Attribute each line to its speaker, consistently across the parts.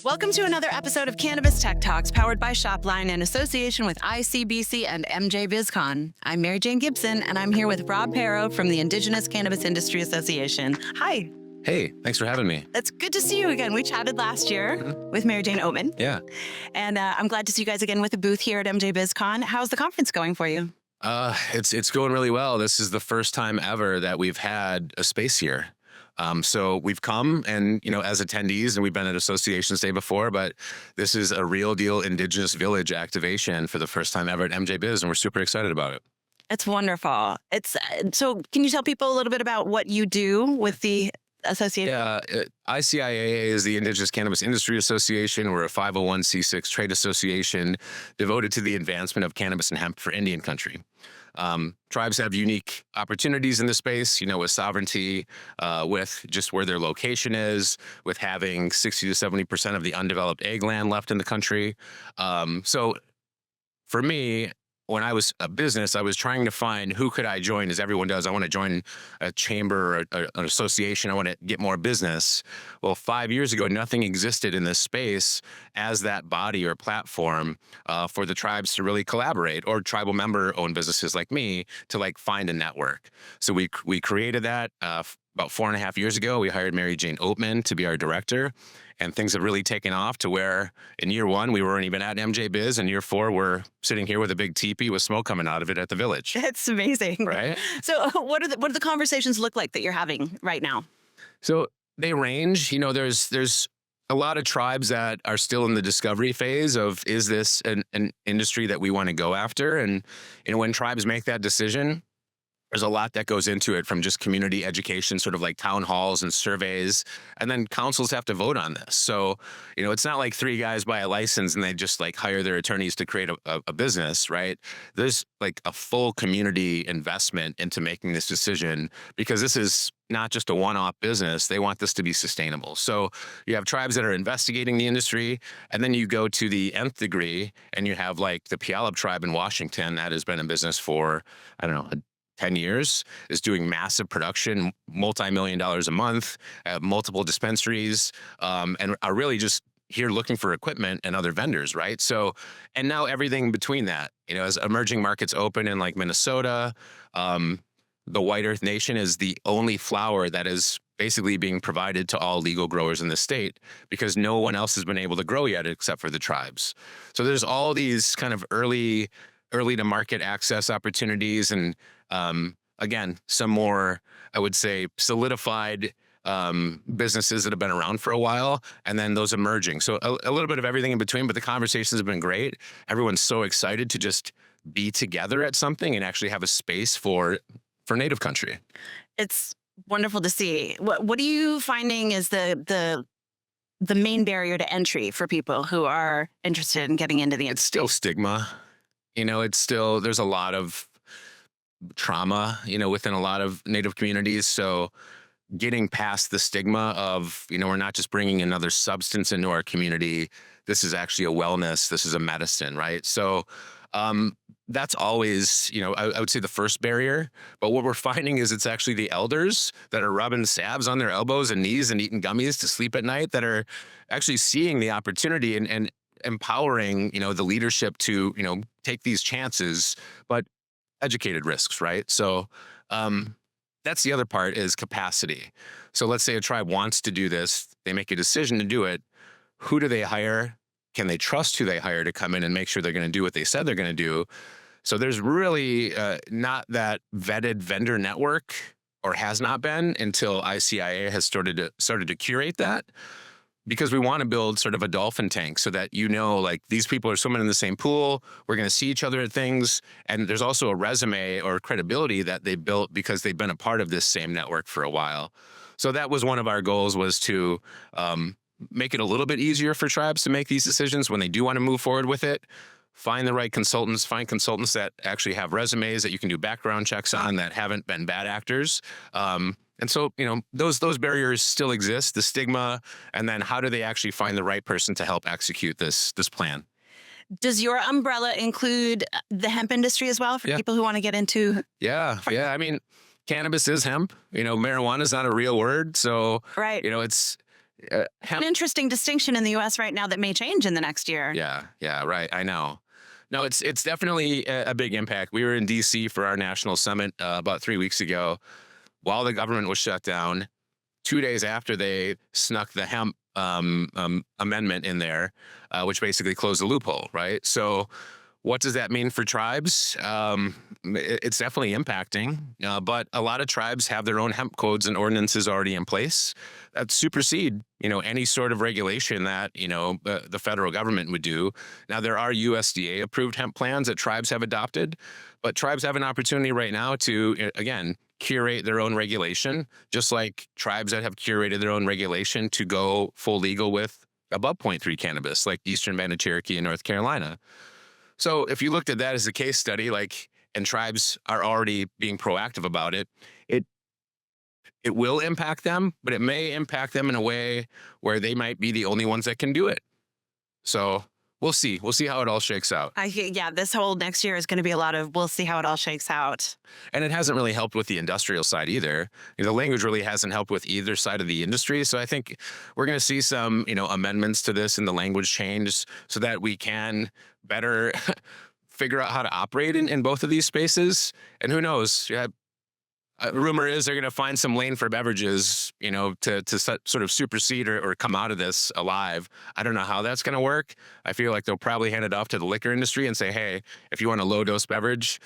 Speaker 1: Welcome to another episode of Cannabis Tech Talks, powered by Shopline in association with ICBC and MJBizCon. I'm Mary Jane Gibson, and I'm here with Rob Perro from the Indigenous Cannabis Industry Association. Hi.
Speaker 2: Hey, thanks for having me.
Speaker 1: It's good to see you again. We chatted last year with Mary Jane Oatman.
Speaker 2: Yeah.
Speaker 1: And I'm glad to see you guys again with a booth here at MJBizCon. How's the conference going for you?
Speaker 2: It's going really well. This is the first time ever that we've had a space here. So we've come and, as attendees, and we've been at Associations Day before, but this is a real deal Indigenous Village activation for the first time ever at MJBiz, and we're super excited about it.
Speaker 1: It's wonderful. So can you tell people a little bit about what you do with the association?
Speaker 2: Yeah, ICIA is the Indigenous Cannabis Industry Association. We're a 501c6 trade association devoted to the advancement of cannabis and hemp for Indian country. Tribes have unique opportunities in this space, with sovereignty, with just where their location is, with having 60 to 70% of the undeveloped ag land left in the country. So for me, when I was a business, I was trying to find who could I join, as everyone does. I want to join a chamber or an association. I want to get more business. Well, 5 years ago, nothing existed in this space as that body or platform for the tribes to really collaborate, or tribal member-owned businesses like me to find a network. So we created that about 4.5 years ago. We hired Mary Jane Oatman to be our director. And things have really taken off to where in year 1, we weren't even at MJBiz. And year 4, we're sitting here with a big teepee with smoke coming out of it at the village.
Speaker 1: It's amazing.
Speaker 2: Right?
Speaker 1: So what do the conversations look like that you're having right now?
Speaker 2: So they range. There's a lot of tribes that are still in the discovery phase of, is this an industry that we want to go after? And when tribes make that decision, there's a lot that goes into it, from just community education, sort of like town halls and surveys, and then councils have to vote on this. So, it's not like 3 guys buy a license and they just hire their attorneys to create a business, right? There's a full community investment into making this decision, because this is not just a one-off business. They want this to be sustainable. So you have tribes that are investigating the industry, and then you go to the nth degree and you have the Puyallup tribe in Washington that has been in business for, 10 years, is doing massive production, multi-million dollars a month, multiple dispensaries, and are really just here looking for equipment and other vendors, right? So, and now everything between that, as emerging markets open in Minnesota, the White Earth Nation is the only flower that is basically being provided to all legal growers in the state, because no one else has been able to grow yet except for the tribes. So there's all these kind of early to market access opportunities, and again, some more, I would say, solidified businesses that have been around for a while, and then those emerging. So a little bit of everything in between, but the conversations have been great. Everyone's so excited to just be together at something and actually have a space for Native country.
Speaker 1: It's wonderful to see. What are you finding is the main barrier to entry for people who are interested in getting into the industry?
Speaker 2: It's still stigma. It's still, there's a lot of trauma, within a lot of Native communities. So getting past the stigma of, we're not just bringing another substance into our community. This is actually a wellness. This is a medicine, right? So that's always, I would say the first barrier. But what we're finding is it's actually the elders that are rubbing salves on their elbows and knees and eating gummies to sleep at night that are actually seeing the opportunity and empowering, the leadership to, take these chances, but educated risks, right? So that's the other part, is capacity. So let's say a tribe wants to do this. They make a decision to do it. Who do they hire? Can they trust who they hire to come in and make sure they're going to do what they said they're going to do? So there's really not that vetted vendor network, or has not been, until ICIA has started to curate that. Because we want to build sort of a dolphin tank, so that these people are swimming in the same pool. We're going to see each other at things. And there's also a resume or credibility that they built because they've been a part of this same network for a while. So that was one of our goals, was to make it a little bit easier for tribes to make these decisions when they do want to move forward with it. Find the right consultants, find consultants that actually have resumes that you can do background checks on, that haven't been bad actors. And so, those barriers still exist, the stigma, and then how do they actually find the right person to help execute this plan?
Speaker 1: Does your umbrella include the hemp industry as well, for people who want to get into?
Speaker 2: Yeah. Cannabis is hemp. Marijuana is not a real word. So,
Speaker 1: right. An
Speaker 2: Hemp.
Speaker 1: interesting distinction in the U.S. right now that may change in the next year.
Speaker 2: Yeah, right. I know. No, it's definitely a big impact. We were in D.C. for our national summit about 3 weeks ago while the government was shut down. 2 days after they snuck the hemp amendment in there, which basically closed the loophole, right? So what does that mean for tribes? It's definitely impacting, but a lot of tribes have their own hemp codes and ordinances already in place that supersede, any sort of regulation that, the federal government would do. Now, there are USDA approved hemp plans that tribes have adopted, but tribes have an opportunity right now to, again, curate their own regulation, just like tribes that have curated their own regulation to go full legal with above 0.3 cannabis, like Eastern Band of Cherokee in North Carolina. So if you looked at that as a case study, and tribes are already being proactive about it, it will impact them, but it may impact them in a way where they might be the only ones that can do it. So we'll see. We'll see how it all shakes out.
Speaker 1: This whole next year is going to be a lot of we'll see how it all shakes out.
Speaker 2: And it hasn't really helped with the industrial side either. The language really hasn't helped with either side of the industry. So I think we're going to see some, amendments to this and the language change so that we can better figure out how to operate in both of these spaces. And who knows? Rumor is they're going to find some lane for beverages, to sort of supersede or come out of this alive. I don't know how that's going to work. I feel like they'll probably hand it off to the liquor industry and say, hey, if you want a low dose beverage,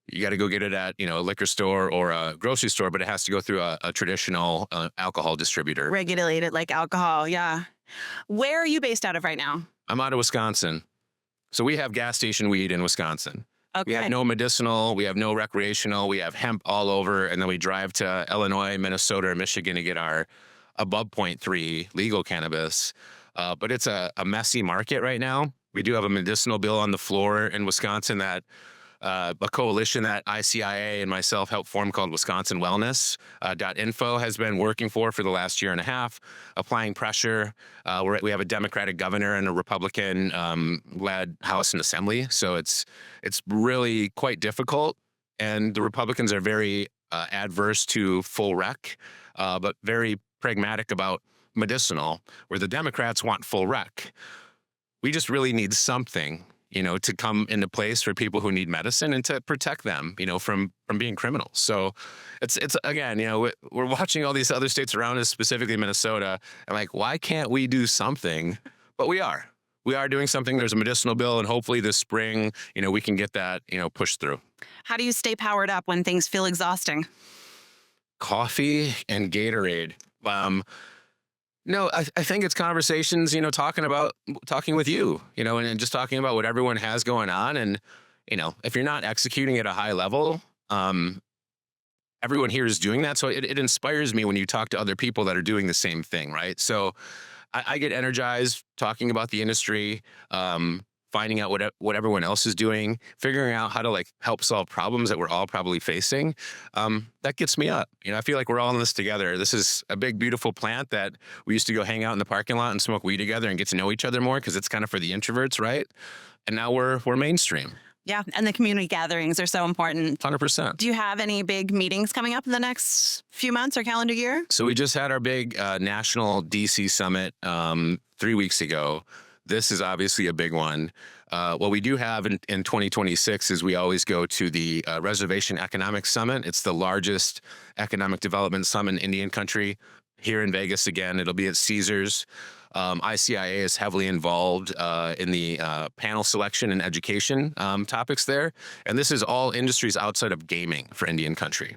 Speaker 2: you got to go get it at, a liquor store or a grocery store, but it has to go through a traditional alcohol distributor.
Speaker 1: Regulated like alcohol. Yeah. Where are you based out of right now?
Speaker 2: I'm out of Wisconsin. So we have gas station weed in Wisconsin.
Speaker 1: Okay.
Speaker 2: We have no medicinal, we have no recreational, we have hemp all over, and then we drive to Illinois, Minnesota, or Michigan to get our above 0.3 legal cannabis. But it's a messy market right now. We do have a medicinal bill on the floor in Wisconsin that a coalition that ICIA and myself helped form called Wisconsin Wellness .info has been working for the last year and a half, applying pressure. We have a Democratic governor and a Republican-led House and Assembly, so it's really quite difficult. And the Republicans are very adverse to full rec, but very pragmatic about medicinal, where the Democrats want full rec. We just really need something, to come into place for people who need medicine and to protect them, from being criminals. So it's again, we're watching all these other states around us, specifically Minnesota, and why can't we do something? But we are doing something. There's a medicinal bill, and hopefully this spring, we can get that, pushed through.
Speaker 1: How do you stay powered up when things feel exhausting?
Speaker 2: Coffee and Gatorade. No, I think it's conversations, talking with you, and just talking about what everyone has going on. And, if you're not executing at a high level, everyone here is doing that. So it inspires me when you talk to other people that are doing the same thing, right? So I get energized talking about the industry, finding out what everyone else is doing, figuring out how to help solve problems that we're all probably facing. That gets me up. I feel like we're all in this together. This is a big, beautiful plant that we used to go hang out in the parking lot and smoke weed together and get to know each other more because it's kind of for the introverts, right? And now we're mainstream.
Speaker 1: Yeah, and the community gatherings are so important.
Speaker 2: 100%.
Speaker 1: Do you have any big meetings coming up in the next few months or calendar year?
Speaker 2: So we just had our big national DC summit 3 weeks ago. This is obviously a big one. What we do have in 2026 is we always go to the Reservation Economic Summit. It's the largest economic development summit in Indian country. Here in Vegas again, it'll be at Caesars. ICIA is heavily involved in the panel selection and education topics there. And this is all industries outside of gaming for Indian country.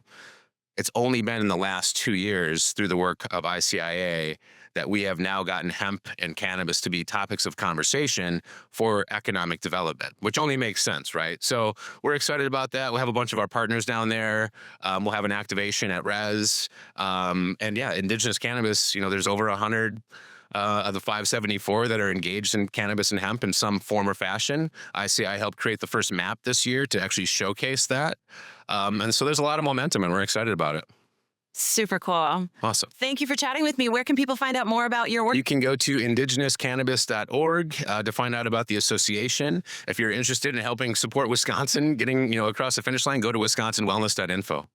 Speaker 2: It's only been in the last 2 years through the work of ICIA that we have now gotten hemp and cannabis to be topics of conversation for economic development, which only makes sense, right? So we're excited about that. We'll have a bunch of our partners down there. We'll have an activation at Res. And yeah, indigenous cannabis, there's over 100 of the 574 that are engaged in cannabis and hemp in some form or fashion. ICI helped create the first map this year to actually showcase that. And so there's a lot of momentum, and we're excited about it.
Speaker 1: Super cool.
Speaker 2: Awesome.
Speaker 1: Thank you for chatting with me. Where can people find out more about your work?
Speaker 2: You can go to indigenouscannabis.org to find out about the association. If you're interested in helping support Wisconsin getting across the finish line, go to wisconsinwellness.info.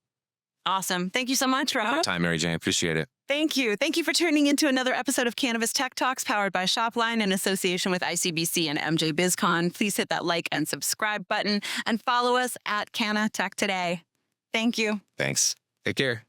Speaker 1: Awesome. Thank you so much, Rob.
Speaker 2: Time, Mary Jane. Appreciate it.
Speaker 1: Thank you. Thank you for tuning into another episode of Cannabis Tech Talks powered by Shopline in association with ICBC and MJBizCon. Please hit that like and subscribe button and follow us at Canna Tech Today. Thank you.
Speaker 2: Thanks. Take care.